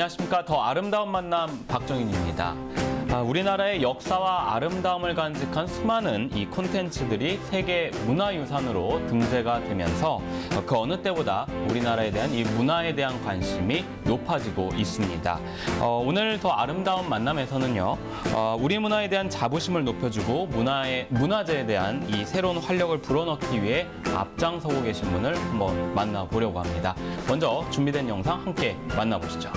안녕하십니까. 더 아름다운 만남 박정인입니다. 우리나라의 역사와 아름다움을 간직한 수많은 이 콘텐츠들이 세계 문화유산으로 등재가 되면서 그 어느 때보다 우리나라에 대한 이 문화에 대한 관심이 높아지고 있습니다. 오늘 더 아름다운 만남에서는요, 우리 문화에 대한 자부심을 높여주고 문화재에 대한 이 새로운 활력을 불어넣기 위해 앞장서고 계신 분을 한번 만나보려고 합니다. 먼저 준비된 영상 함께 만나보시죠.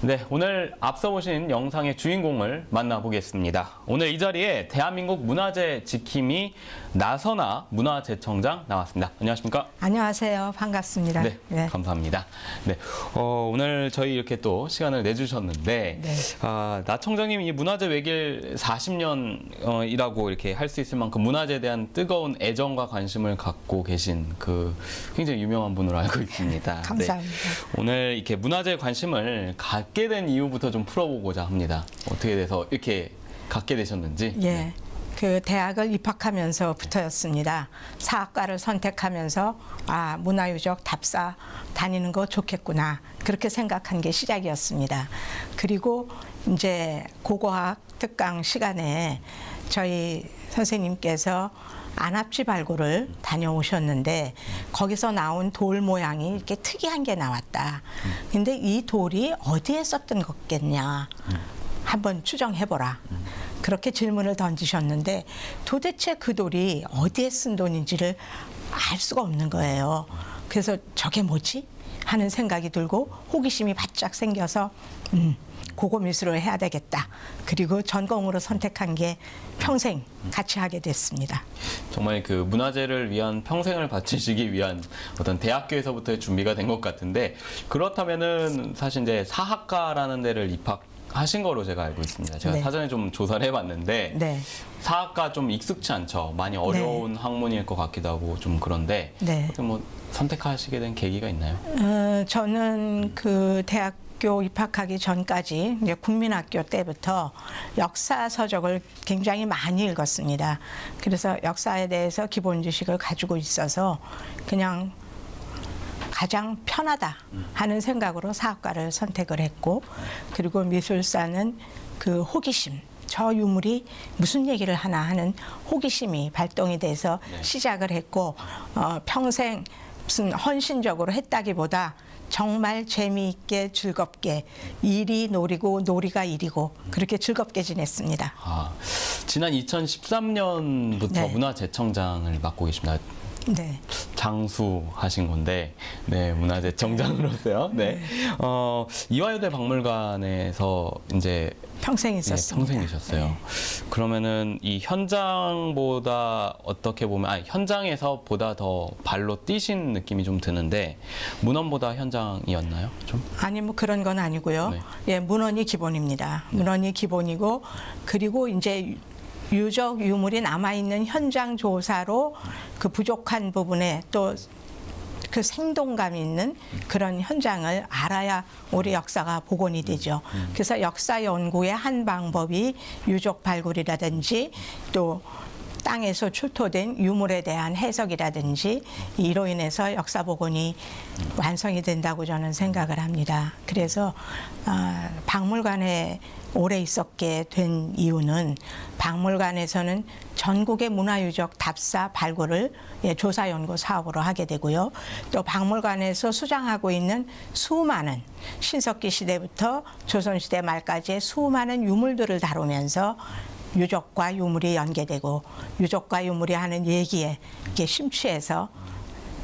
네, 오늘 앞서 보신 영상의 주인공을 만나보겠습니다. 오늘 이 자리에 대한민국 문화재 지킴이 나선아 문화재청장 나왔습니다. 안녕하십니까? 안녕하세요. 반갑습니다. 네, 네. 감사합니다. 네, 오늘 저희 이렇게 또 시간을 내주셨는데, 네. 나 청장님이 이 문화재 외길 40년이라고 이렇게 할 수 있을 만큼 문화재에 대한 뜨거운 애정과 관심을 갖고 계신 그 굉장히 유명한 분으로 알고 있습니다. 감사합니다. 네. 오늘 이렇게 문화재에 관심을 갖게 된 이유부터 좀 풀어보고자 합니다. 어떻게 돼서 이렇게 갖게 되셨는지. 예. 네. 그 대학을 입학하면서부터였습니다. 사학과를 선택하면서 문화유적 답사 다니는 거 좋겠구나. 그렇게 생각한 게 시작이었습니다. 그리고 이제 고고학 특강 시간에 저희 선생님께서 안압지 발굴을 다녀오셨는데 거기서 나온 돌 모양이 이렇게 특이한 게 나왔다. 근데 이 돌이 어디에 썼던 거겠냐. 한번 추정해보라. 그렇게 질문을 던지셨는데 도대체 그 돌이 어디에 쓴 돈인지를 알 수가 없는 거예요. 그래서 저게 뭐지? 하는 생각이 들고 호기심이 바짝 생겨서 고고미술을 해야 되겠다. 그리고 전공으로 선택한 게 평생 같이 하게 됐습니다. 정말 그 문화재를 위한 평생을 바치시기 위한 어떤 대학교에서부터의 준비가 된 것 같은데, 그렇다면은 사실 이제 사학과라는 데를 입학하신 거로 제가 알고 있습니다. 제가 네. 사전에 좀 조사를 해봤는데, 네. 사학과 좀 익숙치 않죠. 많이 어려운 학문일 것 같기도 하고 좀 그런데, 네. 뭐 선택하시게 된 계기가 있나요? 저는 그 대학교 입학하기 전까지 이제 국민학교 때부터 역사 서적을 굉장히 많이 읽었습니다. 그래서 역사에 대해서 기본 지식을 가지고 있어서 그냥 가장 편하다 하는 생각으로 사학과를 선택을 했고, 그리고 미술사는 그 호기심, 저 유물이 무슨 얘기를 하나 하는 호기심이 발동이 돼서 시작을 했고, 평생 무슨 헌신적으로 했다기보다 정말 재미있게 즐겁게 일이 놀이고 놀이가 일이고 그렇게 즐겁게 지냈습니다. 지난 2013년부터 네. 문화재청장을 맡고 계십니다. 네. 장수하신 건데, 네, 문화재청장으로서요. 네. 이화여대 박물관에서 이제 평생 있었습니다. 네, 평생이셨어요. 네. 그러면은 이 현장보다 어떻게 보면 현장에서 보다 더 발로 뛰신 느낌이 좀 드는데, 문헌보다 현장이었나요? 좀? 아니 뭐 그런 건 아니고요. 네. 예, 문헌이 기본입니다. 문헌이 기본이고, 그리고 이제 유적 유물이 남아있는 현장 조사로 그 부족한 부분에 또 그 생동감 있는 그런 현장을 알아야 우리 역사가 복원이 되죠. 그래서 역사 연구의 한 방법이 유적 발굴이라든지 또 땅에서 출토된 유물에 대한 해석이라든지 이로 인해서 역사 복원이 완성이 된다고 저는 생각을 합니다. 그래서 박물관에 오래 있었게 된 이유는 박물관에서는 전국의 문화유적 답사 발굴을 조사 연구 사업으로 하게 되고요. 또 박물관에서 수장하고 있는 수많은 신석기 시대부터 조선시대 말까지의 수많은 유물들을 다루면서 유적과 유물이 연계되고 유적과 유물이 하는 얘기에 이렇게 심취해서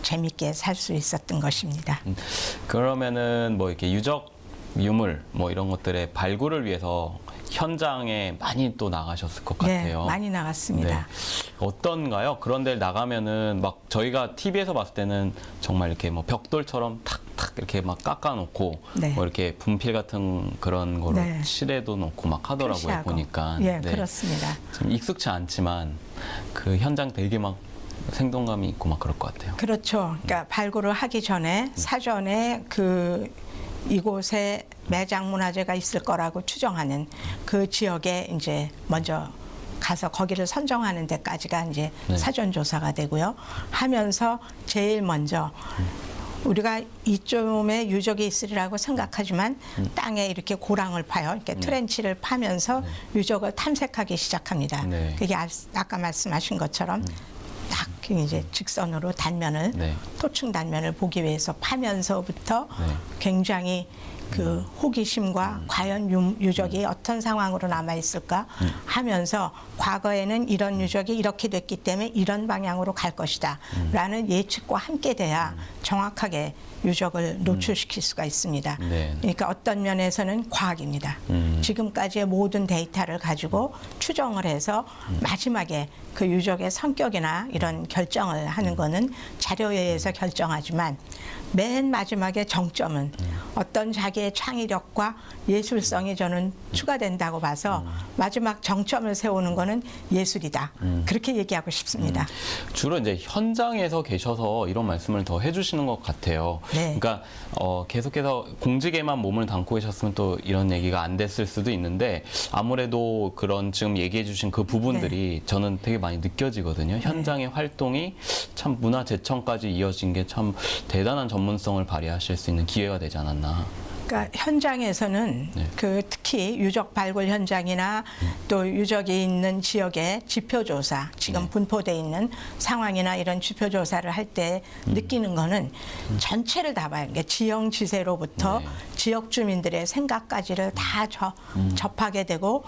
재밌게 살 수 있었던 것입니다. 그러면은 뭐 이렇게 유적 유물 뭐 이런 것들의 발굴을 위해서 현장에 많이 또 나가셨을 것 같아요. 네, 많이 나갔습니다. 네. 어떤가요? 그런 데를 나가면은 막 저희가 TV에서 봤을 때는 정말 이렇게 뭐 벽돌처럼 탁탁 이렇게 막 깎아놓고 네. 뭐 이렇게 분필 같은 그런 거로 네. 칠해도 놓고 막 하더라고요. 표시하고. 보니까. 예, 네. 그렇습니다. 좀 익숙치 않지만 그 현장 되게 막 생동감이 있고 막 그럴 것 같아요. 그렇죠. 그러니까 발굴을 하기 전에 사전에 그 이곳에 매장 문화재가 있을 거라고 추정하는 그 지역에 이제 먼저 가서 거기를 선정하는 데까지가 이제 네. 사전 조사가 되고요. 하면서 제일 먼저 우리가 이쯤에 유적이 있으리라고 생각하지만 땅에 이렇게 고랑을 파요. 이렇게 트렌치를 파면서 유적을 탐색하기 시작합니다. 네. 그게 아까 말씀하신 것처럼 딱 이제 직선으로 단면을 네. 토층 단면을 보기 위해서 파면서부터 네. 굉장히 그 호기심과 과연 유적이 어떤 상황으로 남아 있을까 하면서 과거에는 이런 유적이 이렇게 됐기 때문에 이런 방향으로 갈 것이다 라는 예측과 함께 돼야 정확하게 유적을 노출시킬 수가 있습니다. 네. 그러니까 어떤 면에서는 과학입니다. 지금까지의 모든 데이터를 가지고 추정을 해서 마지막에 그 유적의 성격이나 이런 결정을 하는 거는 자료에 의해서 결정하지만 맨 마지막에 정점은 어떤 자기의 창의력과 예술성이 저는 추가된다고 봐서 마지막 정점을 세우는 거는 예술이다. 그렇게 얘기하고 싶습니다. 주로 이제 현장에서 계셔서 이런 말씀을 더 해주시는 것 같아요. 네. 그러니까 계속해서 공직에만 몸을 담고 계셨으면 또 이런 얘기가 안 됐을 수도 있는데 아무래도 그런 지금 얘기해주신 그 부분들이 저는 되게 많이 느껴지거든요. 현장의 활동이 참 문화재청까지 이어진 게 참 대단한 전문성을 발휘하실 수 있는 기회가 되지 않았나. 그러니까 현장에서는 네. 그 특히 유적 발굴 현장이나 또 유적이 있는 지역의 지표 조사, 지금 네. 분포돼 있는 상황이나 이런 지표 조사를 할 때 느끼는 거는 전체를 다 봐요. 그러니까 지형 지세로부터 네. 지역 주민들의 생각까지를 다 접하게 되고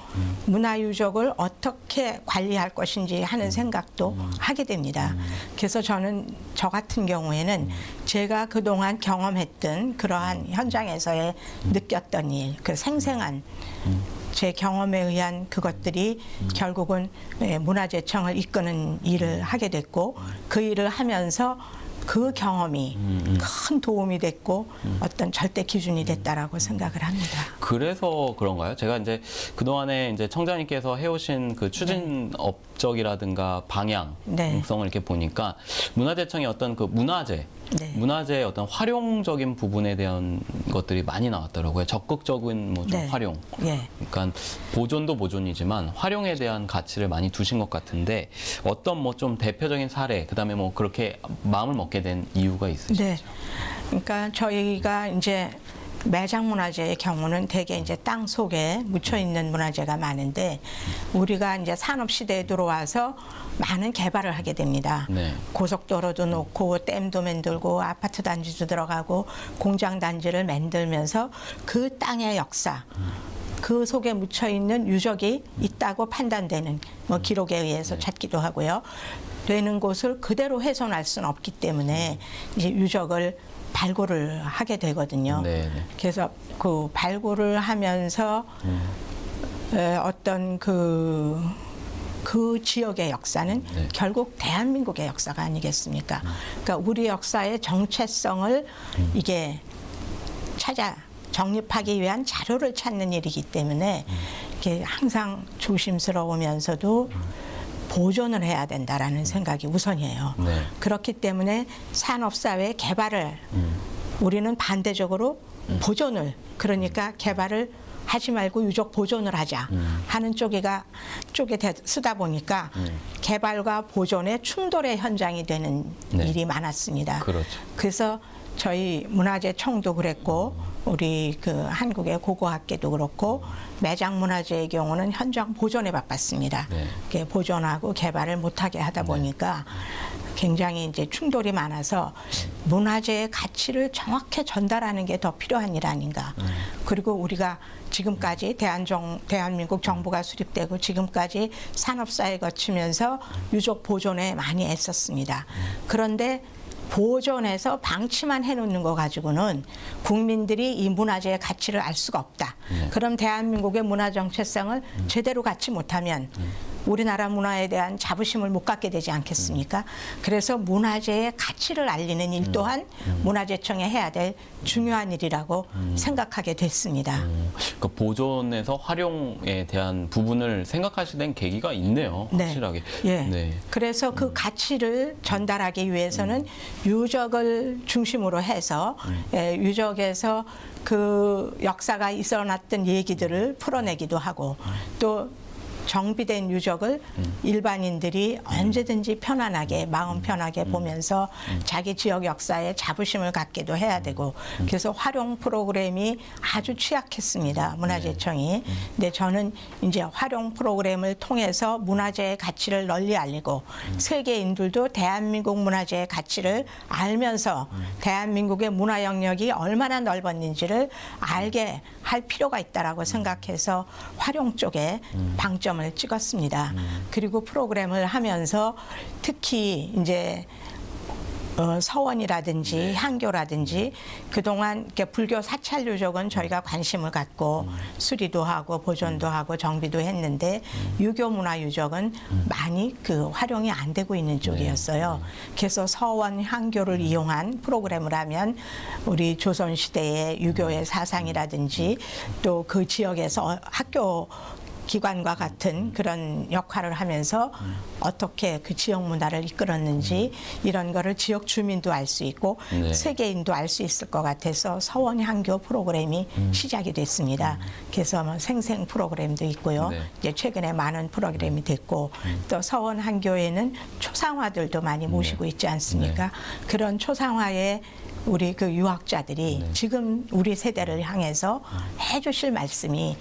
문화유적을 어떻게 관리할 것인지 하는 생각도 하게 됩니다. 그래서 저는 저 같은 경우에는 제가 그동안 경험했던 그러한 현장에서의 느꼈던 일, 그 생생한 제 경험에 의한 그것들이 결국은 문화재청을 이끄는 일을 하게 됐고 그 일을 하면서 그 경험이 큰 도움이 됐고 어떤 절대 기준이 됐다라고 생각을 합니다. 그래서 그런가요? 제가 이제 그동안에 이제 청장님께서 해오신 그 추진 업적이라든가 방향성을 네. 이렇게 보니까 문화재청의 어떤 그 네. 문화재의 어떤 활용적인 부분에 대한 것들이 많이 나왔더라고요. 적극적인 뭐 좀 네. 활용. 예. 그러니까 보존도 보존이지만 활용에 대한 가치를 많이 두신 것 같은데 어떤 뭐 좀 대표적인 사례, 그다음에 뭐 그렇게 마음을 먹게 된 이유가 있으시죠? 네. 그러니까 저희가 이제 매장 문화재의 경우는 대개 이제 땅 속에 묻혀 있는 문화재가 많은데 우리가 이제 산업 시대에 들어와서 많은 개발을 하게 됩니다. 네. 고속도로도 놓고 댐도 만들고 아파트 단지도 들어가고 공장 단지를 만들면서 그 땅의 역사 그 속에 묻혀 있는 유적이 있다고 판단되는 뭐 기록에 의해서 찾기도 하고요. 되는 곳을 그대로 훼손할 수는 없기 때문에 이제 유적을 발굴을 하게 되거든요. 네, 네. 그래서 그 발굴을 하면서 어떤 그 지역의 역사는 네. 결국 대한민국의 역사가 아니겠습니까? 그러니까 우리 역사의 정체성을 이게 정립하기 위한 자료를 찾는 일이기 때문에 이게 항상 조심스러우면서도 보존을 해야 된다라는 생각이 우선이에요. 네. 그렇기 때문에 산업사회 개발을 우리는 반대적으로 보존을 그러니까 개발을 하지 말고 유적 보존을 하자 하는 쪽에 쓰다 보니까 개발과 보존의 충돌의 현장이 되는 네. 일이 많았습니다. 그렇죠. 그래서 저희 문화재청도 그랬고 우리 그 한국의 고고학계도 그렇고 매장 문화재의 경우는 현장 보존에 바빴습니다. 네. 이렇게 보존하고 개발을 못하게 하다 보니까 굉장히 이제 충돌이 많아서 문화재의 가치를 정확히 전달하는 게 더 필요한 일 아닌가. 그리고 우리가 지금까지 대한민국 정부가 수립되고 지금까지 산업사에 거치면서 유적 보존에 많이 애썼습니다. 그런데 보존해서 방치만 해놓는 거 가지고는 국민들이 이 문화재의 가치를 알 수가 없다. 그럼 대한민국의 문화 정체성을 제대로 갖지 못하면 우리나라 문화에 대한 자부심을 못 갖게 되지 않겠습니까? 그래서 문화재의 가치를 알리는 일 또한 문화재청에 해야 될 중요한 일이라고 생각하게 됐습니다. 그러니까 보존에서 활용에 대한 부분을 생각하시게 된 계기가 있네요. 네. 확실하게. 예. 네. 그래서 그 가치를 전달하기 위해서는 유적을 중심으로 해서 유적에서 그 역사가 있어놨던 얘기들을 풀어내기도 하고 또 정비된 유적을 일반인들이 언제든지 편안하게 마음 편하게 보면서 자기 지역 역사에 자부심을 갖기도 해야 되고 그래서 활용 프로그램이 아주 취약했습니다. 문화재청이. 근데 저는 이제 활용 프로그램을 통해서 문화재의 가치를 널리 알리고 세계인들도 대한민국 문화재의 가치를 알면서 대한민국의 문화 영역이 얼마나 넓었는지를 알게 할 필요가 있다라고 생각해서 활용 쪽에 방점을 찍었습니다. 그리고 프로그램을 하면서 특히 이제 서원이라든지 향교라든지 그동안 이렇게 불교 사찰 유적은 저희가 관심을 갖고 수리도 하고 보존도 하고 정비도 했는데 유교 문화 유적은 많이 그 활용이 안 되고 있는 쪽이었어요. 그래서 서원 향교를 이용한 프로그램을 하면 우리 조선 시대의 유교의 사상이라든지 또 그 지역에서 학교 기관과 같은 그런 역할을 하면서 어떻게 그 지역 문화를 이끌었는지 이런 거를 지역 주민도 알 수 있고 네. 세계인도 알 수 있을 것 같아서 서원향교 프로그램이 시작이 됐습니다. 그래서 뭐 생생 프로그램도 있고요. 네. 이제 최근에 많은 프로그램이 됐고 또 서원향교에는 초상화들도 많이 모시고 있지 않습니까? 그런 초상화에 우리 그 유학자들이 지금 우리 세대를 향해서 해주실 말씀이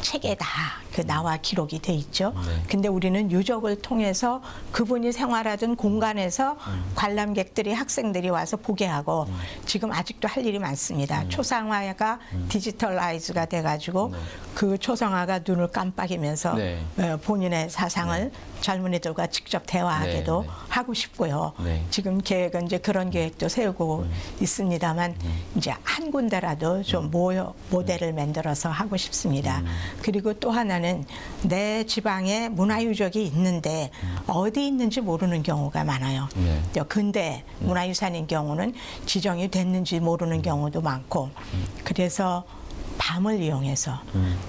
책에 다 그 나와 기록이 돼 있죠. 근데 우리는 유적을 통해서 그분이 생활하던 공간에서 관람객들이 학생들이 와서 보게 하고 지금 아직도 할 일이 많습니다. 초상화가 디지털라이즈가 돼가지고 그 초상화가 눈을 깜빡이면서 네. 본인의 사상을 젊은이들과 직접 대화하게도 네, 네. 하고 싶고요. 네. 지금 계획은 이제 그런 계획도 세우고 있습니다만 이제 한 군데라도 좀 모델을 만들어서 하고 싶습니다. 그리고 또 하나는 내 지방에 문화유적이 있는데 어디 있는지 모르는 경우가 많아요. 네. 또 근대 문화유산인 경우는 지정이 됐는지 모르는 경우도 많고 그래서 밤을 이용해서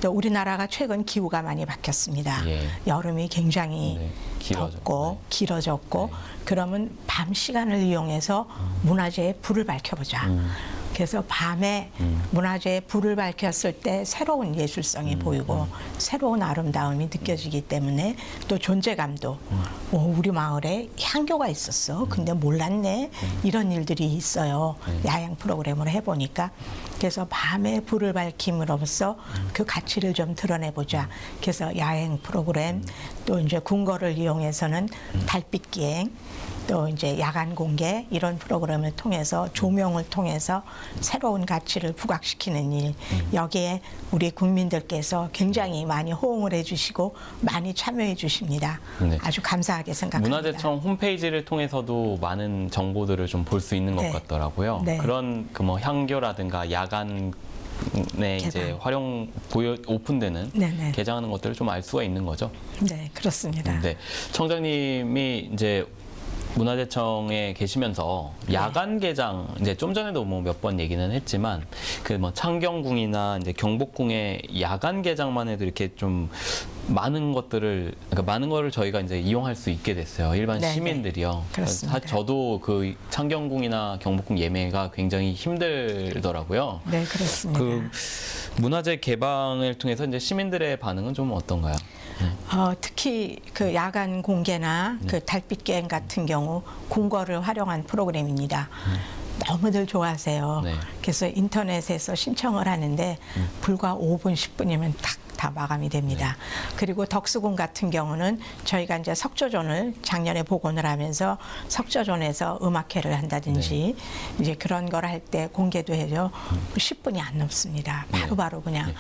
또 우리나라가 최근 기후가 많이 바뀌었습니다. 예. 여름이 굉장히 네, 길어졌고. 덥고 길어졌고 그러면 밤 시간을 이용해서 문화재에 불을 밝혀보자. 그래서 밤에 문화재에 불을 밝혔을 때 새로운 예술성이 보이고 새로운 아름다움이 느껴지기 때문에 또 존재감도 우리 마을에 향교가 있었어. 근데 몰랐네. 이런 일들이 있어요. 야행 프로그램을 해보니까. 그래서 밤에 불을 밝힘으로써 그 가치를 좀 드러내보자. 그래서 야행 프로그램 또 이제 궁궐을 이용해서는 달빛 기행 또 이제 야간 공개 이런 프로그램을 통해서 조명을 통해서 새로운 가치를 부각시키는 일 여기에 우리 국민들께서 굉장히 많이 호응을 해주시고 많이 참여해 주십니다. 네. 아주 감사하게 생각합니다. 문화재청 홈페이지를 통해서도 많은 정보들을 좀 볼 수 있는 것 네. 같더라고요. 네. 그런 그 뭐 향교라든가 야간 네, 이제 개방. 활용 오픈되는 네네. 개장하는 것들을 좀 알 수가 있는 거죠. 네, 그렇습니다. 네, 청장님이 이제 문화재청에 계시면서 야간 개장 이제 좀 전에도 뭐 몇 번 얘기는 했지만 그 뭐 창경궁이나 이제 경복궁의 야간 개장만 해도 이렇게 좀 많은 것들을 그러니까 많은 거를 저희가 이제 이용할 수 있게 됐어요. 일반 네네. 시민들이요. 그렇습니다. 저도 그 창경궁이나 경복궁 예매가 굉장히 힘들더라고요. 네, 그렇습니다. 그 문화재 개방을 통해서 이제 시민들의 반응은 좀 어떤가요? 특히 그 야간 공개나 그 달빛 게임 같은 경우 궁궐을 활용한 프로그램입니다. 너무들 좋아하세요. 네. 그래서 인터넷에서 신청을 하는데 불과 5분, 10분이면 다 마감이 됩니다. 그리고 덕수궁 같은 경우는 저희가 이제 석조존을 작년에 복원을 하면서 석조존에서 음악회를 한다든지 이제 그런 걸 할 때 공개도 해요. 10분이 안 넘습니다. 바로바로 그냥.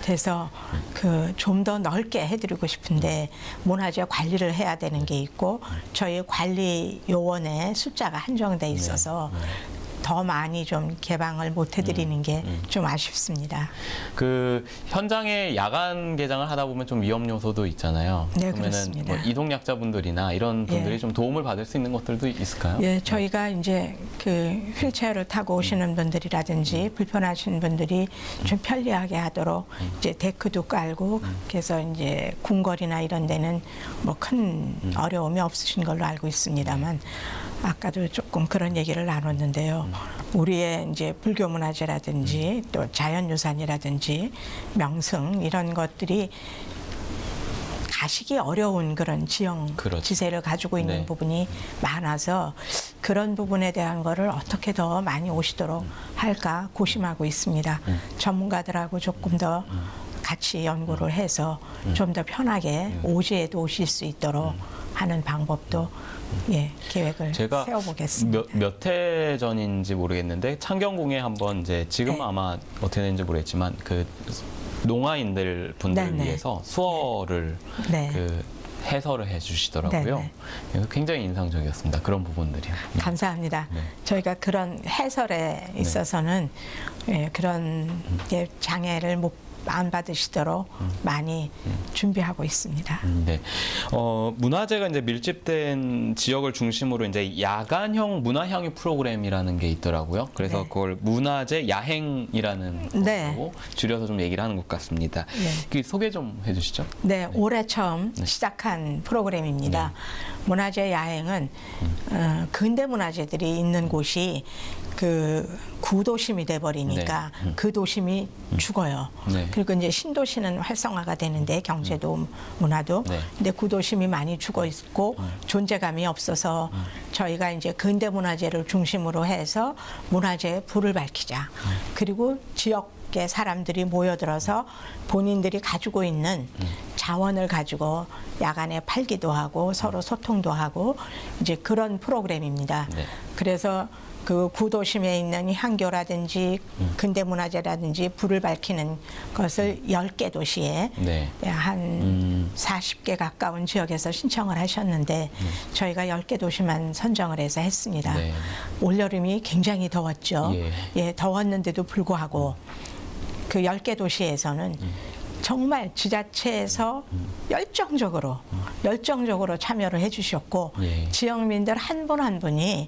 그래서 그 좀 더 넓게 해드리고 싶은데 문화재 관리를 해야 되는 게 있고 저희 관리 요원의 숫자가 한정돼 있어서 더 많이 좀 개방을 못 해드리는 게 좀 아쉽습니다. 그 현장에 야간 개장을 하다 보면 좀 위험 요소도 있잖아요. 네, 그러면은 그렇습니다. 뭐 이동약자분들이나 이런 분들이 예. 좀 도움을 받을 수 있는 것들도 있을까요? 예, 저희가 이제 그 휠체어를 타고 오시는 분들이라든지 불편하신 분들이 좀 편리하게 하도록 이제 데크도 깔고 그래서 이제 궁궐이나 이런 데는 뭐 큰 어려움이 없으신 걸로 알고 있습니다만 아까도 조금 그런 얘기를 나눴는데요. 우리의 이제 불교 문화재라든지 또 자연유산이라든지 명승 이런 것들이 가시기 어려운 그런 지형 그렇죠. 지세를 가지고 있는 네. 부분이 많아서 그런 부분에 대한 거를 어떻게 더 많이 오시도록 할까 고심하고 있습니다. 전문가들하고 조금 더 같이 연구를 해서 좀 더 편하게 오지에도 오실 수 있도록 하는 방법도 예, 계획을 제가 세워보겠습니다. 몇 해 전인지 모르겠는데 창경궁에 한번 이제 지금 네. 아마 어떻게 되는지 모르겠지만 그 농아인들 분들을 네네. 위해서 수어를 네. 그 해설을 해주시더라고요. 네네. 이거 굉장히 인상적이었습니다. 그런 부분들이요. 감사합니다. 네. 저희가 그런 해설에 있어서는 예, 그런 예, 장애를 안 받으시도록 많이 준비하고 있습니다. 네. 문화재가 이제 밀집된 지역을 중심으로 이제 야간형 문화향유 프로그램이라는 게 있더라고요. 그래서 네. 그걸 문화재 야행이라는 네. 거고 줄여서 좀 얘기를 하는 것 같습니다. 네. 그 소개 좀 해주시죠. 네, 올해 처음 시작한 프로그램입니다. 문화재 야행은 근대 문화재들이 있는 곳이 그 구도심이 돼버리니까 네. 그 도심이 죽어요. 네. 그리고 이제 신도시는 활성화가 되는데 경제도 문화도 네. 근데 구도심이 많이 죽어 있고 존재감이 없어서 저희가 이제 근대 문화재를 중심으로 해서 문화재에 불을 밝히자. 그리고 지역의 사람들이 모여들어서 본인들이 가지고 있는 자원을 가지고 야간에 팔기도 하고 서로 소통도 하고 이제 그런 프로그램입니다. 네. 그래서 그 구도심에 있는 향교라든지 근대문화재라든지 불을 밝히는 것을 10개 도시에 네. 한 40개 가까운 지역에서 신청을 하셨는데 저희가 10개 도시만 선정을 해서 했습니다. 네. 올여름이 굉장히 더웠죠. 예. 예, 더웠는데도 불구하고 그 10개 도시에서는 정말 지자체에서 열정적으로 참여를 해주셨고 예. 지역민들 한 분 한 분이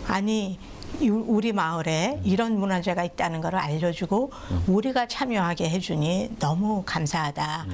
아니 우리 마을에 이런 문화재가 있다는 걸 알려주고 우리가 참여하게 해주니 너무 감사하다.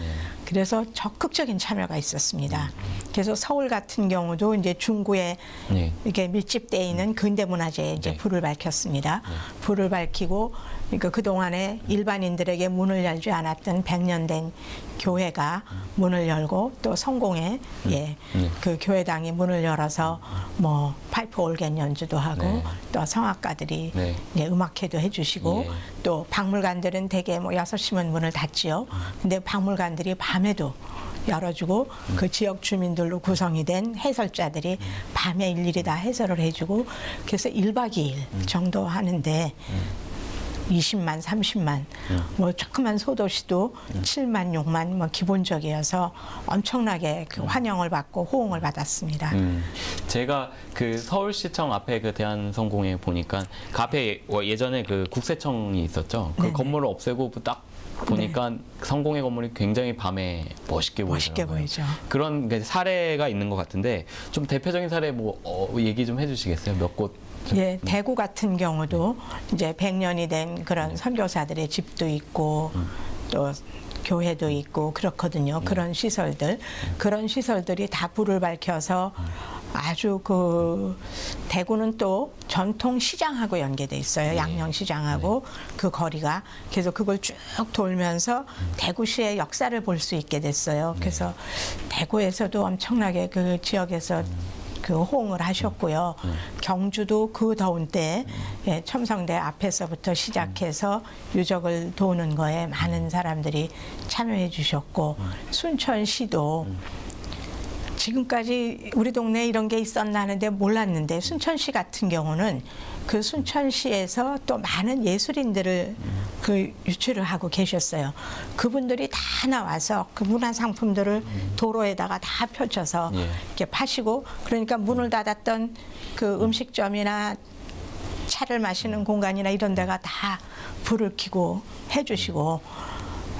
그래서 적극적인 참여가 있었습니다. 그래서 서울 같은 경우도 이제 중구에 네. 이게 밀집되어 있는 근대문화재에 이제 네. 불을 밝혔습니다. 불을 밝히고 그러니까 그동안에 일반인들에게 문을 열지 않았던 100년 된 교회가 문을 열고 또 성공에 예, 그 교회당이 문을 열어서 뭐 파이프 올겐 연주도 하고 네. 또 성악가들이 네. 예, 음악회도 해주시고 예. 또 박물관들은 대개 뭐 6시면 문을 닫지요. 근데 박물관들이 밤에도 열어주고 그 지역 주민들로 구성이 된 해설자들이 밤에 일일이 다 해설을 해주고 그래서 1박 2일 정도 하는데 20만, 30만, 뭐 조그만 소도시도 7만, 6만 뭐 기본적이어서 엄청나게 그 환영을 받고 호응을 받았습니다. 제가 그 서울시청 앞에 그 대한성공회 보니까 그 앞에 예전에 그 국세청이 있었죠. 그 네네. 건물을 없애고 딱 보니까 성공회 건물이 굉장히 밤에 멋있게 보이더라고요. 멋있게 보이죠. 그런 그 사례가 있는 것 같은데 좀 대표적인 사례 뭐 얘기 좀 해주시겠어요? 몇 곳? 예, 대구 같은 경우도 이제 100년이 된 그런 선교사들의 집도 있고 또 교회도 있고 그렇거든요. 그런 시설들, 그런 시설들이 다 불을 밝혀서 아주 그 대구는 또 전통 시장하고 연계돼 있어요. 양념시장하고 그 거리가 그래서 그걸 쭉 돌면서 대구시의 역사를 볼 수 있게 됐어요. 그래서 대구에서도 엄청나게 그 지역에서 그 호응을 하셨고요. 경주도 그 더운 때 예, 첨성대 앞에서부터 시작해서 유적을 도는 거에 많은 사람들이 참여해 주셨고 순천시도 지금까지 우리 동네에 이런 게 있었나 하는데 몰랐는데 순천시 같은 경우는 그 순천시에서 또 많은 예술인들을 그 유치를 하고 계셨어요. 그분들이 다 나와서 그 문화상품들을 도로에다가 다 펼쳐서 예. 이렇게 파시고 그러니까 문을 닫았던 그 음식점이나 차를 마시는 공간이나 이런 데가 다 불을 켜고 해주시고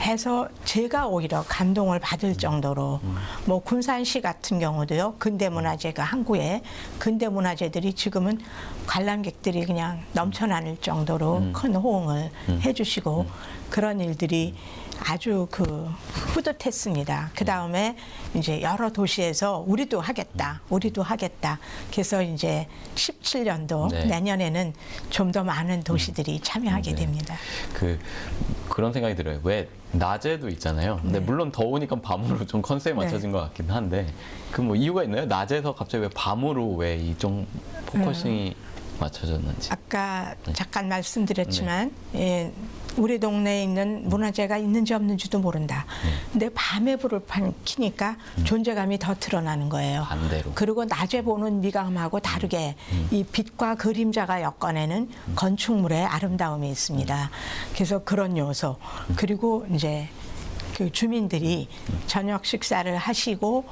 해서 제가 오히려 감동을 받을 정도로 뭐 군산시 같은 경우도요 근대문화재가 항구에 근대문화재들이 지금은 관람객들이 그냥 넘쳐나는 정도로 큰 호응을 해주시고 그런 일들이 아주 그 뿌듯했습니다. 그 다음에 이제 여러 도시에서 우리도 하겠다. 그래서 이제 17년도 네. 내년에는 좀 더 많은 도시들이 참여하게 네. 됩니다. 그런 생각이 들어요. 왜 낮에도 있잖아요. 근데 네. 물론 더우니까 밤으로 좀 컨셉에 맞춰진 것 같긴 한데 그 뭐 이유가 있나요? 낮에서 갑자기 왜 밤으로 왜 이쪽 포커싱이 맞춰졌는지. 아까 잠깐 말씀드렸지만 예, 우리 동네에 있는 문화재가 있는지 없는지도 모른다. 근데 밤에 불을 켜니까 존재감이 더 드러나는 거예요. 반대로. 그리고 낮에 보는 미감하고 다르게 이 빛과 그림자가 엮어내는 건축물의 아름다움이 있습니다. 그래서 그런 요소. 그리고 이제 그 주민들이 저녁 식사를 하시고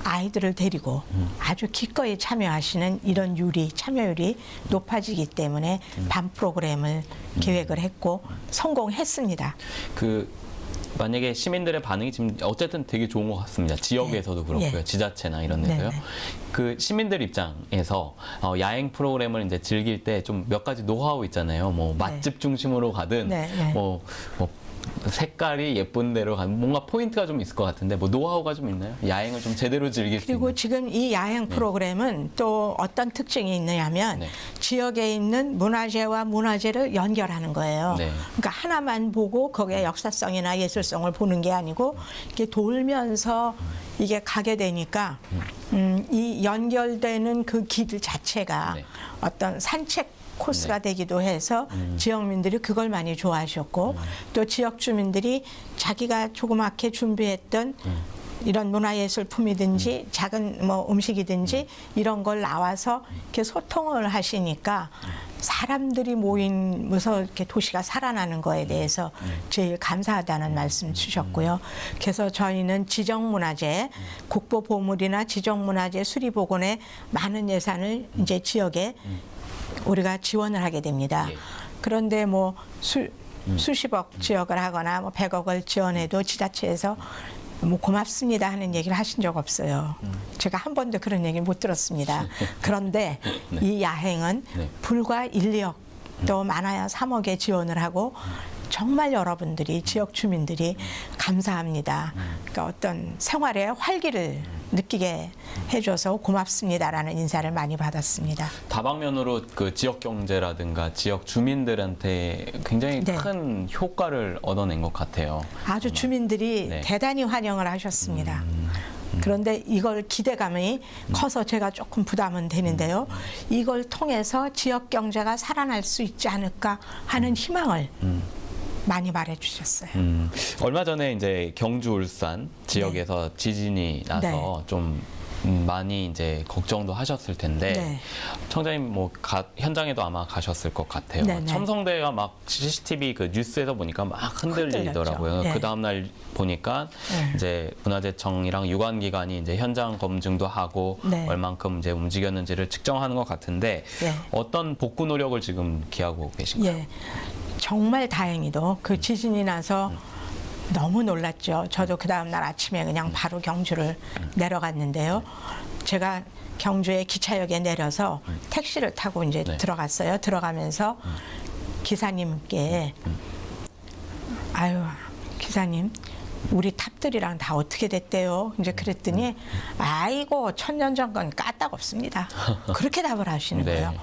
아이들을 데리고 아주 기꺼이 참여하시는 이런 참여율이 높아지기 때문에 밤 프로그램을 계획을 했고 성공했습니다. 그 만약에 시민들의 반응이 지금 어쨌든 되게 좋은 것 같습니다. 지역에서도 그렇고요, 지자체나 이런 데서요. 그 시민들 입장에서 야행 프로그램을 이제 즐길 때 좀 몇 가지 노하우 있잖아요. 뭐 맛집 중심으로 가든 뭐 색깔이 예쁜 대로 가는 뭔가 포인트가 좀 있을 것 같은데 뭐 노하우가 좀 있나요? 야행을 좀 제대로 즐길 수 있는. 그리고 지금 이 야행 프로그램은 또 어떤 특징이 있느냐면 지역에 있는 문화재와 문화재를 연결하는 거예요. 그러니까 하나만 보고 거기에 역사성이나 예술성을 보는 게 아니고 이렇게 돌면서 이게 가게 되니까 이 연결되는 그 길 자체가 어떤 산책 코스가 되기도 해서 지역민들이 그걸 많이 좋아하셨고 또 지역 주민들이 자기가 조그맣게 준비했던 이런 문화예술품이든지 작은 뭐 음식이든지 이런 걸 나와서 이렇게 소통을 하시니까 사람들이 모이면서 이렇게 도시가 살아나는 거에 대해서 제일 감사하다는 말씀 주셨고요. 그래서 저희는 지정문화재, 국보보물이나 지정문화재 수리복원에 많은 예산을 이제 지역에 우리가 지원을 하게 됩니다. 그런데 뭐 수십억 지역을 하거나 뭐 100억을 지원해도 지자체에서 뭐 고맙습니다 하는 얘기를 하신 적 없어요. 제가 한 번도 그런 얘기 못 들었습니다. 그런데 이 야행은 불과 1, 2억 또 많아야 3억에 지원을 하고 정말 여러분들이 지역 주민들이 감사합니다. 그러니까 어떤 생활의 활기를 느끼게 해줘서 고맙습니다라는 인사를 많이 받았습니다. 다방면으로 그 지역 경제라든가 지역 주민들한테 굉장히 큰 효과를 얻어낸 것 같아요. 아주 주민들이 대단히 환영을 하셨습니다. 그런데 이걸 기대감이 커서 제가 조금 부담은 되는데요. 이걸 통해서 지역 경제가 살아날 수 있지 않을까 하는 희망을 많이 말해주셨어요. 얼마 전에 이제 경주 울산 지역에서 지진이 나서 좀 많이 이제 걱정도 하셨을 텐데 청장님 뭐 현장에도 아마 가셨을 것 같아요. 첨성대가 막 CCTV 그 뉴스에서 보니까 막 흔들리더라고요. 그 다음 날 보니까 이제 문화재청이랑 유관기관이 이제 현장 검증도 하고 얼만큼 이제 움직였는지를 측정하는 것 같은데 어떤 복구 노력을 지금 기하고 계신가요? 정말 다행히도 그 지진이 나서 너무 놀랐죠. 저도 그 다음날 아침에 그냥 바로 경주를 내려갔는데요. 제가 경주의 기차역에 내려서 택시를 타고 이제 들어갔어요. 들어가면서 기사님께 아유 기사님 우리 탑들이랑 다 어떻게 됐대요? 이제 그랬더니 아이고 1000년 전 건 까딱없습니다. 그렇게 답을 하시는 거예요.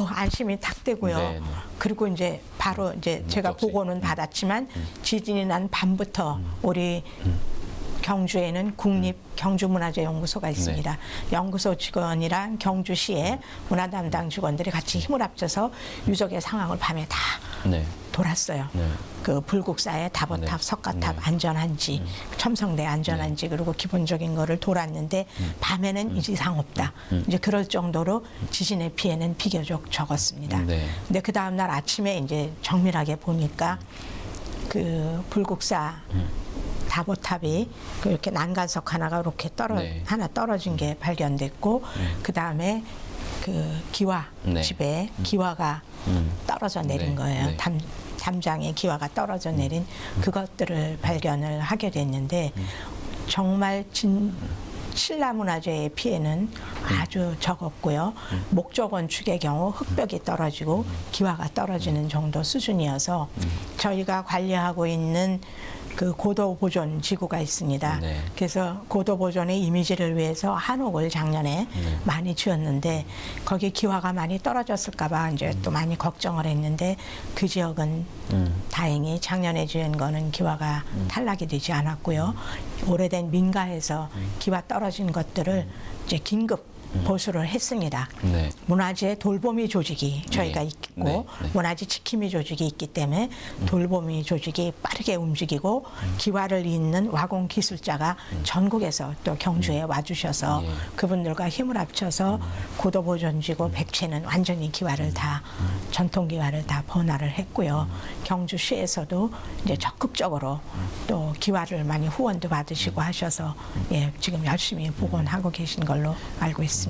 안심이 탁 되고요. 그리고 이제 바로 이제 제가 보고는 받았지만 지진이 난 밤부터 우리 경주에는 국립경주문화재연구소가 있습니다. 연구소 직원이랑 경주시의 문화 담당 직원들이 같이 힘을 합쳐서 유적의 상황을 밤에 다 돌았어요. 그 불국사의 다보탑, 석가탑 안전한지, 첨성대 안전한지 그리고 기본적인 거를 돌았는데 밤에는 이상 없다. 이제 그럴 정도로 지진의 피해는 비교적 적었습니다. 근데 그 다음 날 아침에 이제 정밀하게 보니까 그 불국사 다보탑이 이렇게 난간석 하나가 이렇게 하나 떨어진 게 발견됐고 그 다음에 그 기와 집에 기와가 떨어져 내린 거예요. 담장에 기와가 떨어져 내린 그것들을 발견을 하게 됐는데 정말 신라문화재의 피해는 아주 적었고요. 목조 건축의 경우 흙벽이 떨어지고 기와가 떨어지는 정도 수준이어서 저희가 관리하고 있는 그 고도 보존 지구가 있습니다. 네. 그래서 고도 보존의 이미지를 위해서 한옥을 작년에 많이 지었는데 거기 기와가 많이 떨어졌을까봐 이제 또 많이 걱정을 했는데 그 지역은 다행히 작년에 지은 거는 기와가 탈락이 되지 않았고요. 오래된 민가에서 기와 떨어진 것들을 이제 긴급 보수를 했습니다. 네. 문화재 돌보미 조직이 저희가 네. 있고 네. 네. 문화재 지킴이 조직이 있기 때문에 돌보미 조직이 빠르게 움직이고 기와를 잇는 와공 기술자가 전국에서 또 경주에 와주셔서 예. 그분들과 힘을 합쳐서 고도보존지구 백채는 완전히 기와를 다 전통 기와를 다 번화를 했고요. 경주시에서도 이제 적극적으로 또 기와를 많이 후원도 받으시고 하셔서 예, 지금 열심히 복원하고 계신 걸로 알고 있습니다.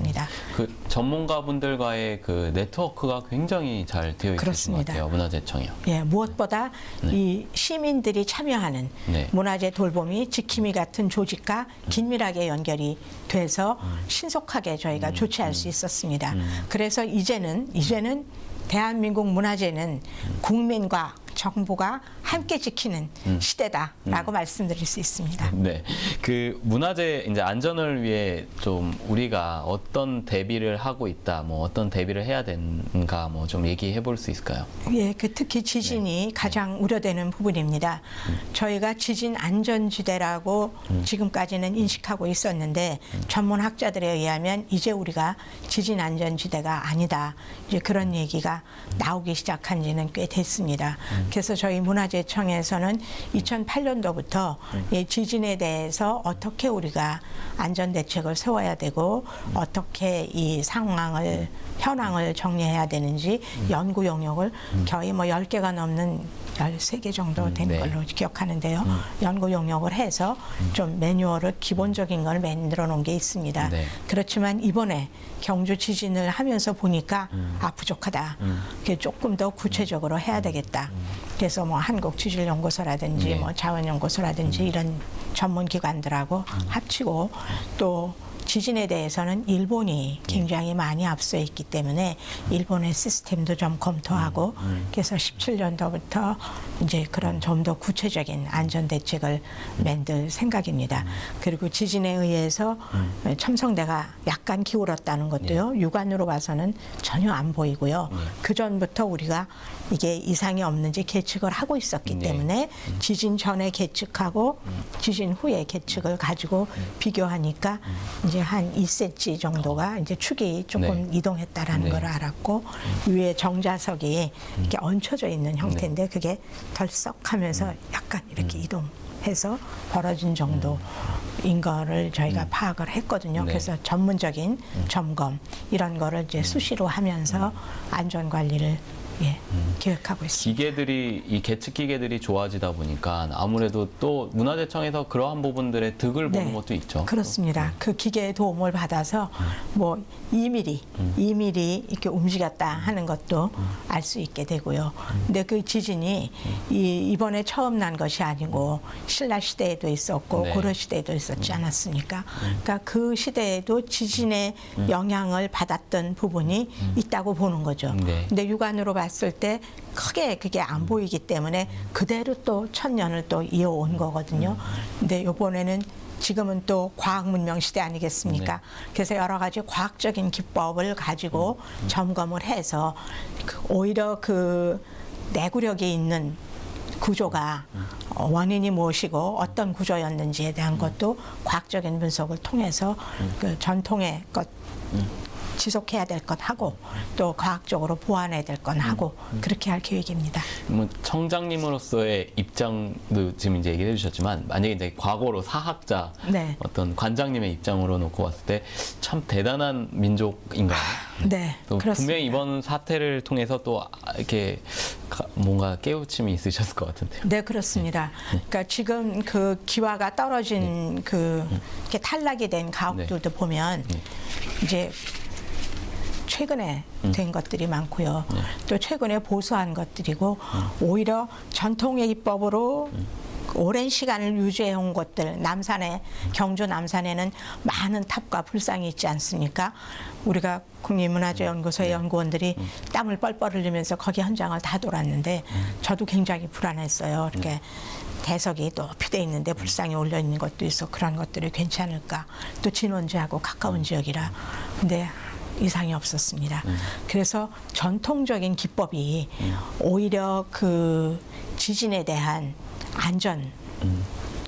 그 전문가분들과의 그 네트워크가 굉장히 잘 되어 있으신 것 그렇습니다. 같아요. 문화재청이요. 예, 무엇보다 이 시민들이 참여하는 네. 문화재 돌보미, 지킴이 같은 조직과 긴밀하게 연결이 돼서 신속하게 저희가 조치할 수 있었습니다. 그래서 이제는 대한민국 문화재는 국민과 정부가 함께 지키는 시대다라고 말씀드릴 수 있습니다. 네, 그 문화재 이제 안전을 위해 좀 우리가 어떤 대비를 하고 있다, 뭐 어떤 대비를 해야 되는가, 뭐 좀 얘기해 볼 수 있을까요? 예, 그 특히 지진이 가장 우려되는 부분입니다. 저희가 지진 안전지대라고 지금까지는 인식하고 있었는데 전문 학자들에 의하면 이제 우리가 지진 안전지대가 아니다. 이제 그런 얘기가 나오기 시작한 지는 꽤 됐습니다. 그래서 저희 문화재청에서는 2008년도부터 이 지진에 대해서 어떻게 우리가 안전대책을 세워야 되고 어떻게 이 상황을 현황을 정리해야 되는지 연구 용역을 거의 뭐 10개가 넘는 13개 정도 된 네. 걸로 기억하는데요. 연구 용역을 해서 좀 매뉴얼을 기본적인 걸 만들어 놓은 게 있습니다. 네. 그렇지만 이번에 경주 지진을 하면서 보니까 부족하다. 그게 조금 더 구체적으로 해야 되겠다. 그래서 뭐 한국지질연구소라든지 네. 뭐 자원연구소라든지 이런 전문 기관들하고 합치고 또 지진에 대해서는 일본이 굉장히 많이 앞서 있기 때문에 일본의 시스템도 좀 검토하고 그래서 17년도부터 이제 그런 좀 더 구체적인 안전 대책을 만들 생각입니다. 그리고 지진에 의해서 첨성대가 약간 기울었다는 것도요. 육안으로 봐서는 전혀 안 보이고요. 그 전부터 우리가 이게 이상이 없는지 계측을 하고 있었기 네. 때문에 지진 전에 계측하고 지진 후에 계측을 가지고 비교하니까 이제 한 2cm 정도가 이제 축이 조금 네. 이동했다라는 네. 걸 알았고 위에 정자석이 이렇게 얹혀져 있는 형태인데 그게 덜썩하면서 약간 이렇게 이동해서 벌어진 정도인 거를 저희가 파악을 했거든요. 네. 그래서 전문적인 점검 이런 거를 이제 수시로 하면서 안전 관리를 예, 기획하고 있습니다. 기계들이 이 계측 기계들이 좋아지다 보니까 아무래도 또 문화재청에서 그러한 부분들의 득을 보는 것도 있죠. 그렇습니다. 그 기계의 도움을 받아서 뭐 2mm 이렇게 움직였다 하는 것도 알 수 있게 되고요. 근데 그 지진이 이번에 처음 난 것이 아니고 신라 시대에도 있었고 네. 고려 시대에도 있었지 않았습니까? 그러니까 그 시대에도 지진의 영향을 받았던 부분이 있다고 보는 거죠. 네. 근데 육안으로 봤을 때 크게 그게 안 보이기 때문에 그대로 또 천년을 또 이어온 거거든요. 근데 이번에는 지금은 또 과학 문명 시대 아니겠습니까? 네. 그래서 여러 가지 과학적인 기법을 가지고 점검을 해서 오히려 그 내구력이 있는 구조가 원인이 무엇이고 어떤 구조였는지에 대한 것도 과학적인 분석을 통해서 그 전통의 것 지속해야 될 것 하고 또 과학적으로 보완해야 될 건 하고 그렇게 할 계획입니다. 뭐 청장님으로서의 입장도 지금 이제 얘기해 주셨지만 만약에 이제 과거로 사학자 네. 어떤 관장님의 입장으로 놓고 봤을 때 참 대단한 민족인가요? 네, 또 그렇습니다. 분명히 이번 사태를 통해서 또 이렇게 뭔가 깨우침이 있으셨을 것 같은데요. 네, 그렇습니다. 그러니까 지금 그 기와가 떨어진 그 이렇게 탈락이 된 가옥들도 보면 이제 최근에 된 것들이 많고요. 또 최근에 보수한 것들이고 오히려 전통의 입법으로 오랜 시간을 유지해 온 곳들, 남산에, 경주 남산에는 많은 탑과 불상이 있지 않습니까? 우리가 국립문화재연구소의 연구원들이 땀을 뻘뻘 흘리면서 거기 현장을 다 돌았는데 저도 굉장히 불안했어요. 이렇게 대석이 높이 돼 있는데 불상이 올려 있는 것도 있어. 그런 것들이 괜찮을까? 또 진원지하고 가까운 지역이라. 근데 이상이 없었습니다. 그래서 전통적인 기법이 오히려 그 지진에 대한 안전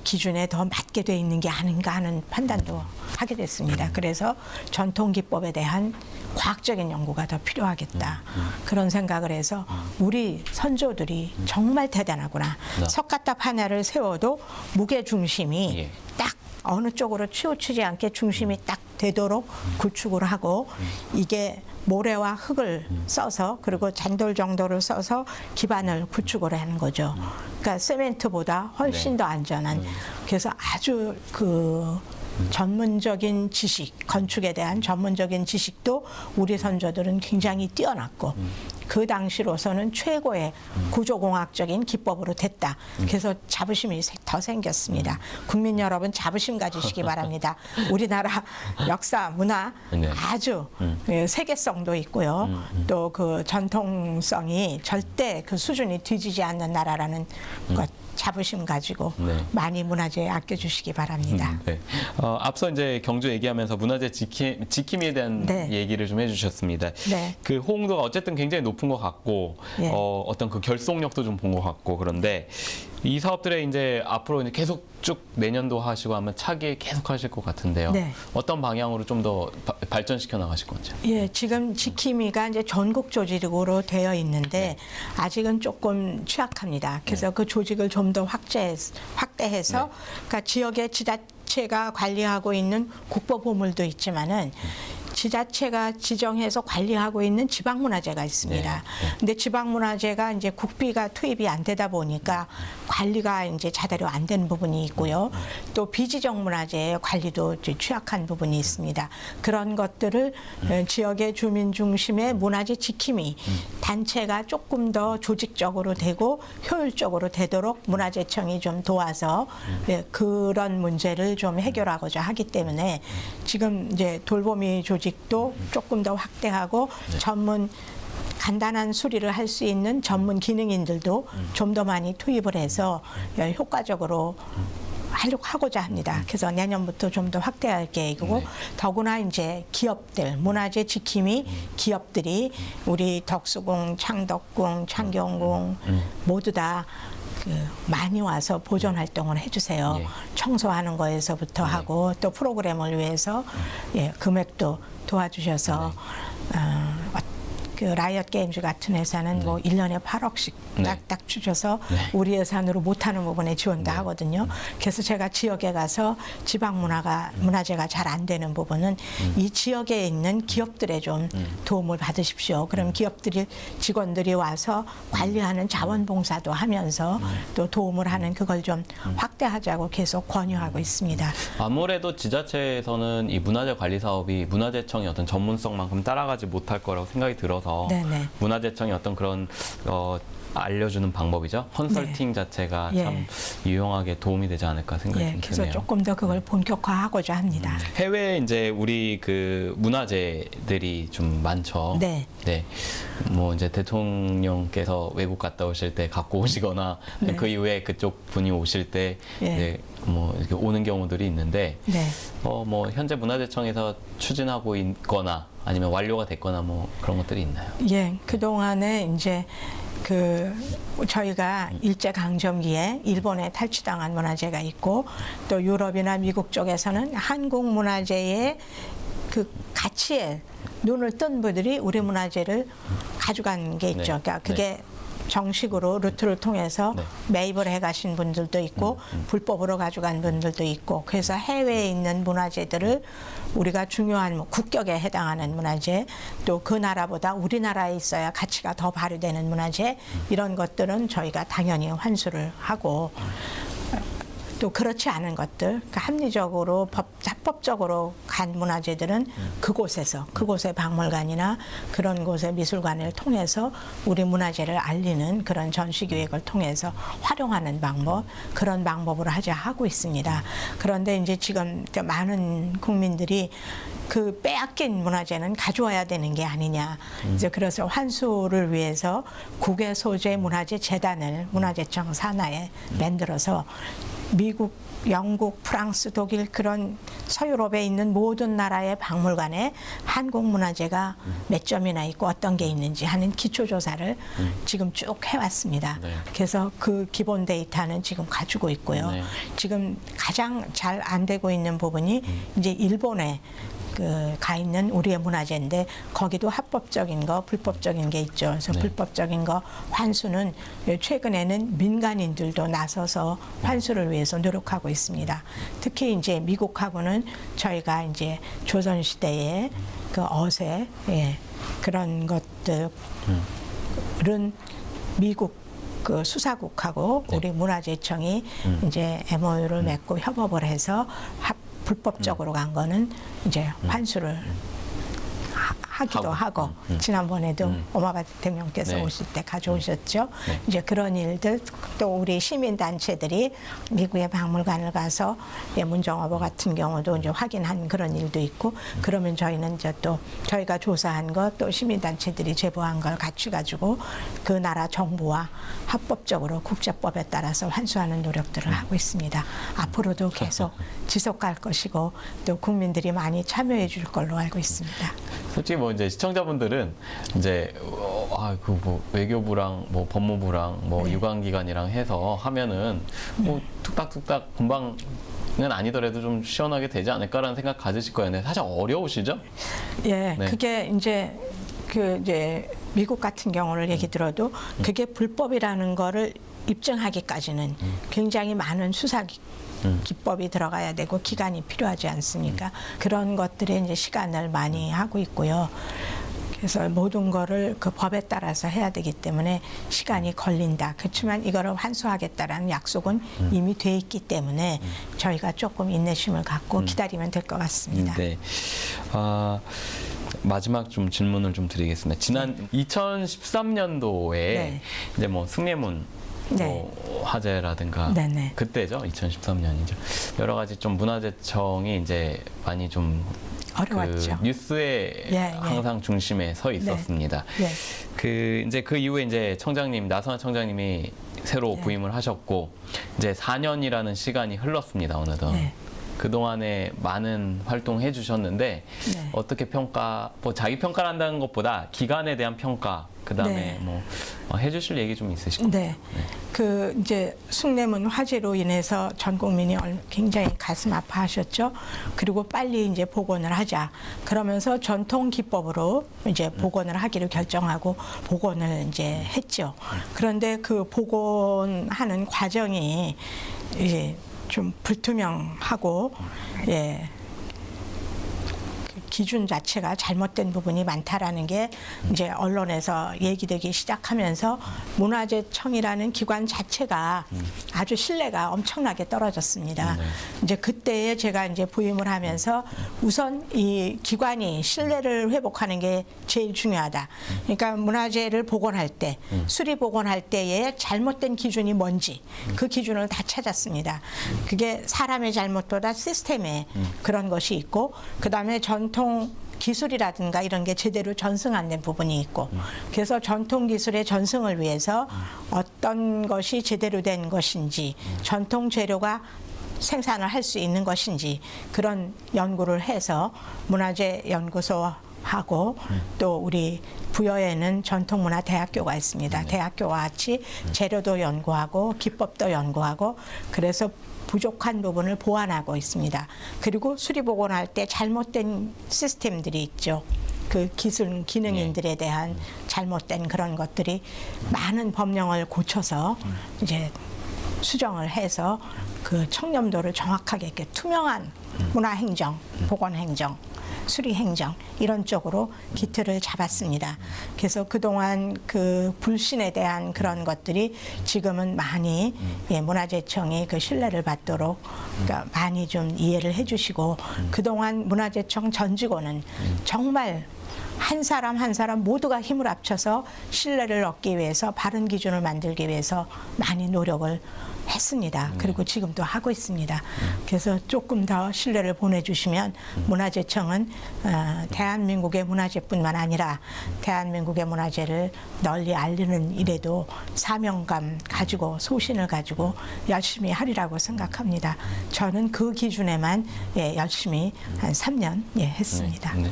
기준에 더 맞게 돼 있는 게 아닌가 하는 판단도 하게 됐습니다. 그래서 전통 기법에 대한 과학적인 연구가 더 필요하겠다. 그런 생각을 해서 우리 선조들이 정말 대단하구나. 네. 석가탑 하나를 세워도 무게 중심이 예. 딱 어느 쪽으로 치우치지 않게 중심이 딱 되도록 구축을 하고 이게 모래와 흙을 써서 그리고 잔돌 정도를 써서 기반을 구축을 하는 거죠. 그러니까 세멘트보다 훨씬 더 안전한. 그래서 아주 그 전문적인 지식, 건축에 대한 전문적인 지식도 우리 선조들은 굉장히 뛰어났고 그 당시로서는 최고의 구조공학적인 기법으로 됐다. 그래서 자부심이 더 생겼습니다. 국민 여러분 자부심 가지시기 바랍니다. 우리나라 역사, 문화 네. 아주 세계성도 있고요. 또 그 전통성이 절대 그 수준이 뒤지지 않는 나라라는 것 자부심 가지고 네. 많이 문화재에 아껴주시기 바랍니다. 네. 앞서 이제 경주 얘기하면서 문화재 지킴이에 대한 네. 얘기를 좀 해주셨습니다. 네. 그 호응도가 어쨌든 굉장히 높은 것 같고 예. 어떤 그 결속력도 좀 본 것 같고 그런데 이 사업들에 이제 앞으로 이제 계속 쭉 내년도 하시고 하면 차기 계속 하실 것 같은데요. 네. 어떤 방향으로 좀 더 발전시켜 나가실 건지. 예, 지금 지킴이가 이제 전국 조직으로 되어 있는데 아직은 조금 취약합니다. 그래서 그 조직을 좀 더 확대해서 그러니까 지역의 지자체가 관리하고 있는 국보 보물도 있지만은 지자체가 지정해서 관리하고 있는 지방문화재가 있습니다. 네. 근데 지방문화재가 이제 국비가 투입이 안 되다 보니까 관리가 이제 제대로 안 되는 부분이 있고요. 또 비지정 문화재의 관리도 이제 취약한 부분이 있습니다. 그런 것들을 지역의 주민 중심의 문화재 지킴이 단체가 조금 더 조직적으로 되고 효율적으로 되도록 문화재청이 좀 도와서 그런 문제를 좀 해결하고자 하기 때문에 지금 이제 돌보미 조직도 조금 더 확대하고 전문 간단한 수리를 할 수 있는 전문 기능인들도 좀 더 많이 투입을 해서 효과적으로 하고자 합니다. 그래서 내년부터 좀 더 확대할 계획이고 더구나 이제 기업들, 문화재 지킴이 기업들이 우리 덕수궁, 창덕궁, 창경궁 모두 다 많이 와서 보존 활동을 해주세요. 예. 청소하는 거에서부터 하고 또 프로그램을 위해서 금액도 도와주셔서 그 라이엇 게임즈 같은 회사는 뭐 1년에 8억씩 딱딱 주셔서 우리 예산으로 못하는 부분에 지원도 하거든요. 그래서 제가 지역에 가서 지방 문화재가 잘 안 되는 부분은 이 지역에 있는 기업들에 좀 도움을 받으십시오. 그럼 기업들이 직원들이 와서 관리하는 자원봉사도 하면서 또 도움을 하는 그걸 좀 확대하자고 계속 권유하고 있습니다. 아무래도 지자체에서는 이 문화재 관리 사업이 문화재청의 어떤 전문성만큼 따라가지 못할 거라고 생각이 들어서 네네. 문화재청이 어떤 그런 알려주는 방법이죠. 컨설팅 자체가 예. 참 유용하게 도움이 되지 않을까 생각이 좀 그래서 드네요. 조금 더 그걸 본격화하고자 합니다. 해외에 이제 우리 그 문화재들이 좀 많죠. 네. 네. 뭐 이제 대통령께서 외국 갔다 오실 때 갖고 오시거나 네. 그 이후에 그쪽 분이 오실 때 예. 이제 뭐 이렇게 오는 경우들이 있는데 네. 뭐 현재 문화재청에서 추진하고 있거나 아니면 완료가 됐거나 뭐 그런 것들이 있나요? 예, 그동안에 이제 저희가 일제강점기에 일본에 탈취당한 문화재가 있고 또 유럽이나 미국 쪽에서는 한국 문화재의 그 가치에 눈을 뜬 분들이 우리 문화재를 가져간 게 있죠. 네. 그러니까 그게 정식으로 루트를 통해서 네. 매입을 해 가신 분들도 있고 불법으로 가져간 분들도 있고 그래서 해외에 있는 문화재들을 우리가 중요한 국격에 해당하는 문화재 또 그 나라보다 우리나라에 있어야 가치가 더 발휘되는 문화재 이런 것들은 저희가 당연히 환수를 하고 또 그렇지 않은 것들, 그러니까 합리적으로 합법적으로 간 문화재들은 그곳의 박물관이나 그런 곳의 미술관을 통해서 우리 문화재를 알리는 그런 전시기획을 통해서 활용하는 방법, 그런 방법으로 하고 있습니다. 그런데 이제 지금 많은 국민들이 그 빼앗긴 문화재는 가져와야 되는 게 아니냐. 이제 그래서 환수를 위해서 국외 소재 문화재 재단을 문화재청 산하에 만들어서 미국, 영국, 프랑스, 독일 그런 서유럽에 있는 모든 나라의 박물관에 한국 문화재가 몇 점이나 있고 어떤 게 있는지 하는 기초조사를 지금 쭉 해왔습니다. 네. 그래서 그 기본 데이터는 지금 가지고 있고요. 네. 지금 가장 잘 안 되고 있는 부분이 이제 일본에 가 있는 우리의 문화재인데 거기도 합법적인 거, 불법적인 게 있죠. 그래서 네. 불법적인 거 환수는 최근에는 민간인들도 나서서 환수를 위해서 노력하고 있습니다. 특히 이제 미국하고는 저희가 이제 조선 시대의 그 어세, 그런 것들은 미국 그 수사국하고 네. 우리 문화재청이 이제 MOU를 맺고 협업을 해서 불법적으로 간 거는 이제 환수를 하기도 하고 지난번에도 오바마 대통령께서 네. 오실 때 가져오셨죠. 네. 이제 그런 일들 또 우리 시민단체들이 미국의 박물관을 가서 문정어버 같은 경우도 이제 확인한 그런 일도 있고 그러면 저희는 이제 또 저희가 조사한 것 또 시민단체들이 제보한 걸 같이 가지고 그 나라 정부와 합법적으로 국제법에 따라서 환수하는 노력들을 하고 있습니다. 앞으로도 계속 지속할 것이고 또 국민들이 많이 참여해 줄 걸로 알고 있습니다. 솔직히 뭐 이제 시청자분들은 이제 그 뭐 외교부랑 뭐 법무부랑 뭐 네. 유관기관이랑 해서 하면은 뭐 뚝딱뚝딱 금방은 아니더라도 좀 시원하게 되지 않을까라는 생각 가지실 거예요. 근데 사실 어려우시죠? 예, 네. 그게 이제 이제 미국 같은 경우를 얘기 들어도 그게 불법이라는 거를 입증하기까지는 굉장히 많은 수사 기법이 들어가야 되고 기간이 필요하지 않습니까? 그런 것들에 이제 시간을 많이 하고 있고요. 그래서 모든 거를 그 법에 따라서 해야 되기 때문에 시간이 걸린다. 그렇지만 이거를 환수하겠다라는 약속은 이미 돼 있기 때문에 저희가 조금 인내심을 갖고 기다리면 될 것 같습니다. 네. 마지막 좀 질문을 좀 드리겠습니다. 지난 2013년도에 네. 이제 뭐 숭례문 네. 뭐 화재라든가 네네. 그때죠, 2013년이죠. 여러 가지 좀 문화재청이 이제 많이 좀 어려웠죠. 그 뉴스에 예. 항상 중심에 서 있었습니다. 예. 그 이제 그 이후에 이제 청장님 나선화 청장님이 새로 네. 부임을 하셨고 이제 4년이라는 시간이 흘렀습니다. 어느덧. 네. 그동안에 많은 활동해 주셨는데 네. 어떻게 뭐 자기 평가를 한다는 것보다 기관에 대한 평가 그다음에 네. 뭐 해주실 얘기 좀 있으실까요? 네. 그 이제 숭례문 화재로 인해서 전 국민이 굉장히 가슴 아파하셨죠. 그리고 빨리 이제 복원을 하자. 그러면서 전통 기법으로 이제 복원을 하기로 결정하고 복원을 이제 했죠. 그런데 그 복원하는 과정이 이제 좀 불투명하고 기준 자체가 잘못된 부분이 많다라는 게 이제 언론에서 얘기되기 시작하면서 문화재청이라는 기관 자체가 아주 신뢰가 엄청나게 떨어졌습니다. 네. 이제 그때에 제가 이제 부임을 하면서 우선 이 기관이 신뢰를 회복하는 게 제일 중요하다. 그러니까 문화재를 복원할 때, 수리 복원할 때의 잘못된 기준이 뭔지 그 기준을 다 찾았습니다. 그게 사람의 잘못보다 시스템에 그런 것이 있고 그다음에 전통 기술이라든가 이런 게 제대로 전승 안 된 부분이 있고 그래서 전통 기술의 전승을 위해서 어떤 것이 제대로 된 것인지 전통 재료가 생산을 할 수 있는 것인지 그런 연구를 해서 문화재 연구소하고 또 우리 부여에는 전통문화대학교가 있습니다. 대학교와 같이 재료도 연구하고 기법도 연구하고 그래서 부족한 부분을 보완하고 있습니다. 그리고 수리복원할 때 잘못된 시스템들이 있죠. 그 기술 기능인들에 대한 잘못된 그런 것들이 많은 법령을 고쳐서 이제 수정을 해서 그 청렴도를 정확하게 이렇게 투명한 문화행정, 복원행정, 수리행정 이런 쪽으로 기틀을 잡았습니다. 그래서 그동안 그 불신에 대한 그런 것들이 지금은 많이 문화재청이 그 신뢰를 받도록 그러니까 많이 좀 이해를 해주시고 그동안 문화재청 전 직원은 정말 한 사람 한 사람 모두가 힘을 합쳐서 신뢰를 얻기 위해서 바른 기준을 만들기 위해서 많이 노력을 했습니다. 그리고 지금도 하고 있습니다. 그래서 조금 더 신뢰를 보내주시면 문화재청은 대한민국의 문화재뿐만 아니라 대한민국의 문화재를 널리 알리는 일에도 사명감 가지고 소신을 가지고 열심히 하리라고 생각합니다. 저는 그 기준에만 열심히 한 3년 했습니다. 네.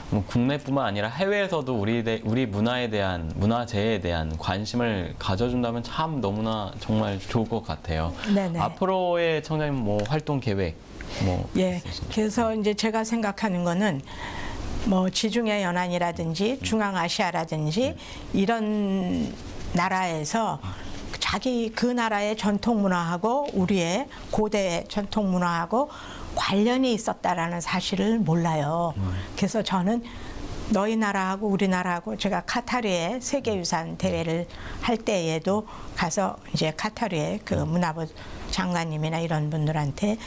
뭐 국내뿐만 아니라 해외에서도 우리 문화에 대한 문화재에 대한 관심을 가져준다면 참 너무나 정말 좋을 것 같아요. 네네. 앞으로의 청장님 뭐 활동 계획 있으신가요? 그래서 이제 제가 생각하는 거는 뭐 지중해 연안이라든지 중앙아시아라든지 이런 나라에서 자기 그 나라의 전통 문화하고 우리의 고대 전통 문화하고 관련이 있었다라는 사실을 몰라요. 그래서 저는 너희 나라하고 우리나라하고 제가 카타르에 세계유산 대회를 할 때에도 가서 이제 카타르의 그 문화부 장관님이나 이런 분들한테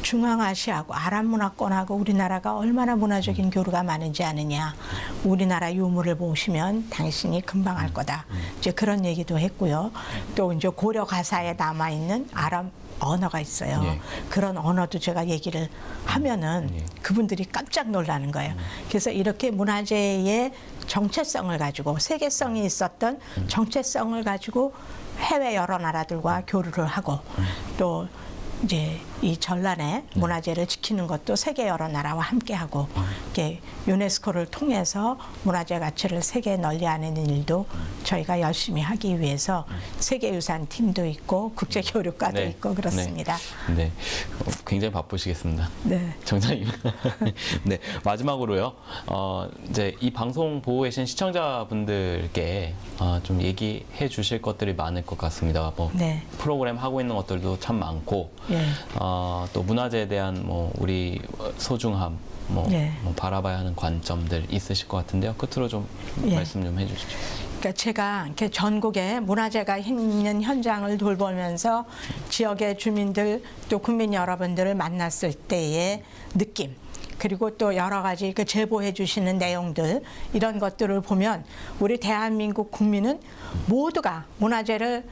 중앙아시아하고 아랍 문화권하고 우리나라가 얼마나 문화적인 교류가 많은지 아느냐. 우리나라 유물을 보시면 당신이 금방 알 거다. 이제 그런 얘기도 했고요. 또 이제 고려 가사에 남아 있는 아랍 언어가 있어요. 그런 언어도 제가 얘기를 하면은 그분들이 깜짝 놀라는 거예요. 그래서 이렇게 문화재의 정체성을 가지고 세계성이 있었던 정체성을 가지고 해외 여러 나라들과 교류를 하고 또 이제 이 전란의 문화재를 지키는 것도 세계 여러 나라와 함께하고 이렇게 유네스코를 통해서 문화재 가치를 세계에 널리 알리는 일도 저희가 열심히 하기 위해서 세계유산 팀도 있고 국제교류과도 있고 그렇습니다. 네. 굉장히 바쁘시겠습니다. 네. 정장님. 네. 마지막으로요. 이제 이 방송 보고 계신 시청자분들께 좀 얘기해 주실 것들이 많을 것 같습니다. 뭐 프로그램 하고 있는 것들도 참 많고 또 문화재에 대한 뭐 우리 소중함 뭐 바라봐야 하는 관점들 있으실 것 같은데요. 끝으로 좀 말씀 좀 해주시죠. 그러니까 제가 이렇게 전국에 문화재가 있는 현장을 돌보면서 지역의 주민들 또 국민 여러분들을 만났을 때의 느낌 그리고 또 여러 가지 그 제보해 주시는 내용들 이런 것들을 보면 우리 대한민국 국민은 모두가 문화재를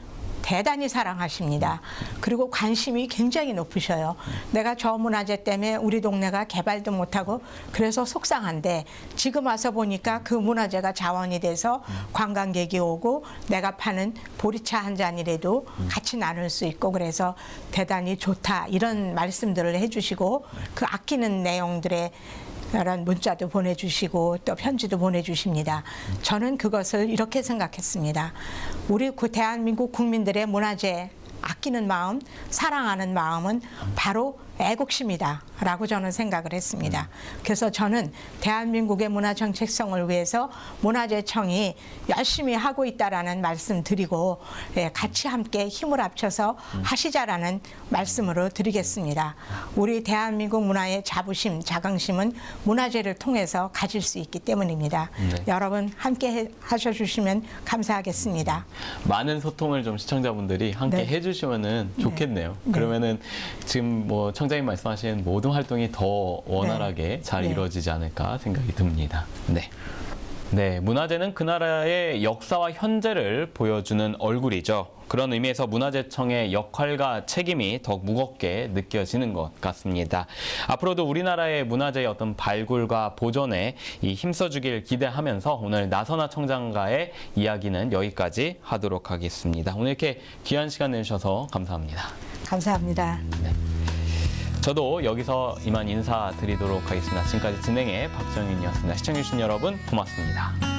대단히 사랑하십니다. 그리고 관심이 굉장히 높으셔요. 내가 저 문화재 때문에 우리 동네가 개발도 못하고 그래서 속상한데 지금 와서 보니까 그 문화재가 자원이 돼서 관광객이 오고 내가 파는 보리차 한 잔이라도 같이 나눌 수 있고 그래서 대단히 좋다 이런 말씀들을 해주시고 그 아끼는 내용들의 이런 문자도 보내주시고 또 편지도 보내주십니다. 저는 그것을 이렇게 생각했습니다. 우리 대한민국 국민들의 문화재 아끼는 마음, 사랑하는 마음은 바로 애국심이다 라고 저는 생각을 했습니다. 그래서 저는 대한민국의 문화 정체성을 위해서 문화재청이 열심히 하고 있다라는 말씀 드리고 같이 함께 힘을 합쳐서 하시자라는 말씀으로 드리겠습니다. 우리 대한민국 문화의 자부심, 자긍심은 문화재를 통해서 가질 수 있기 때문입니다. 여러분 함께 하셔주시면 감사하겠습니다. 많은 소통을 좀 시청자분들이 함께 해주시면은 좋겠네요. 그러면은 지금 뭐 청장님 말씀하신 모든 활동이 더 원활하게 잘 이루어지지 않을까 생각이 듭니다. 네, 문화재는 그 나라의 역사와 현재를 보여주는 얼굴이죠. 그런 의미에서 문화재청의 역할과 책임이 더욱 무겁게 느껴지는 것 같습니다. 앞으로도 우리나라의 문화재의 어떤 발굴과 보존에 힘써주길 기대하면서 오늘 나선아 청장과의 이야기는 여기까지 하도록 하겠습니다. 오늘 이렇게 귀한 시간 내주셔서 감사합니다. 감사합니다. 저도 여기서 이만 인사드리도록 하겠습니다. 지금까지 진행의 박정윤이었습니다. 시청해주신 여러분 고맙습니다.